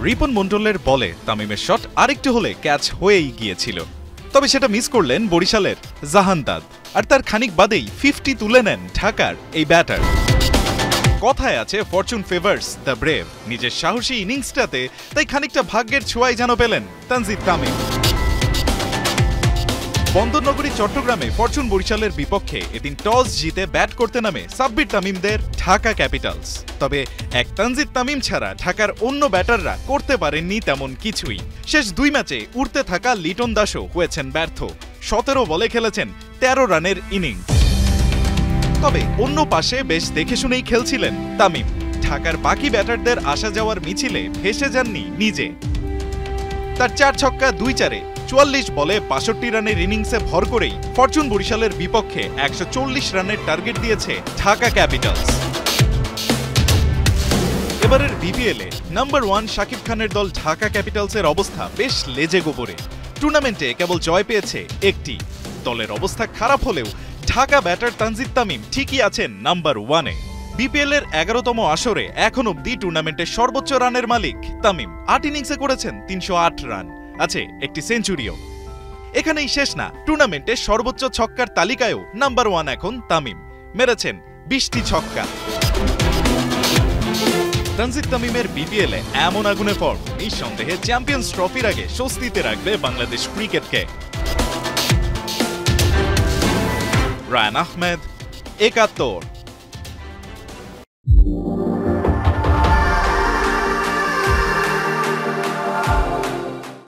রিপন মন্ডলের বলে তামিমের শট আরেকটু হলে ক্যাচ হয়েই গিয়েছিল, তবে সেটা মিস করলেন বরিশালের জাহান্দাদ, আর তার খানিক বাদেই 50 তুলে নেন ঢাকার এই ব্যাটার। কথায় আছে ফরচুন ফেভার্স দ্য ব্রেভ, নিজের সাহসী ইনিংসটাতে তাই খানিকটা ভাগ্যের ছোঁয়াই যেন পেলেন তানজিদ তামিম। বন্দরনগরী চট্টগ্রামে ফরচুন বরিশালের বিপক্ষে এদিন টস জিতে ব্যাট করতে নামে সাব্বির তামিমদের ঢাকা ক্যাপিটালস। তবে এক তানজিদ তামিম ছাড়া ঢাকার অন্য ব্যাটাররা করতে পারেননি তেমন কিছুই। শেষ 2 ম্যাচে উড়তে থাকা লিটন দাসও হয়েছেন ব্যর্থ, 17 বলে খেলেছেন 13 রানের ইনিংস। তবে অন্য পাশে বেশ দেখে শুনেই খেলছিলেন তামিম, ঢাকার বাকি ব্যাটারদের আসা যাওয়ার মিছিলে ভেসে যাননি নিজে। তার 4 ছক্কা 2 চারে 44 বলে 62 রানের ইনিংসে ভর করেই ফরচুন বরিশালের বিপক্ষে 140 রানের টার্গেট দিয়েছে ঢাকা ক্যাপিটালস। এবারের বিপিএলে নাম্বার 1 শাকিব খানের দল ঢাকা ক্যাপিটালসের অবস্থা বেশ লেজে গোবরে। টুর্নামেন্টে কেবল জয় পেয়েছে একটি। দলের অবস্থা খারাপ হলেও ঢাকা ব্যাটার তানজিদ তামিম ঠিকই আছেন নাম্বার 1-এ। বিপিএলের 11তম আসরে এখন অব্দি টুর্নামেন্টের সর্বোচ্চ রানের মালিক তামিম। 8 ইনিংসে করেছেন 308 রান, আছে একটি সেঞ্চুরিও। এখানেই শেষ না, টুর্নামেন্টের সর্বোচ্চ ছক্কার তালিকায়ও নাম্বার 1 এখন তামিম, মেরেছেন 20টি ছক্কা। তানজিদ তামিমের বিপিএলে এমন আগুনে ফর্ম নিঃসন্দেহে চ্যাম্পিয়ন্স ট্রফির আগে স্বস্তিতে রাখবে বাংলাদেশ ক্রিকেটকে। রায়ান আহমেদ, 71।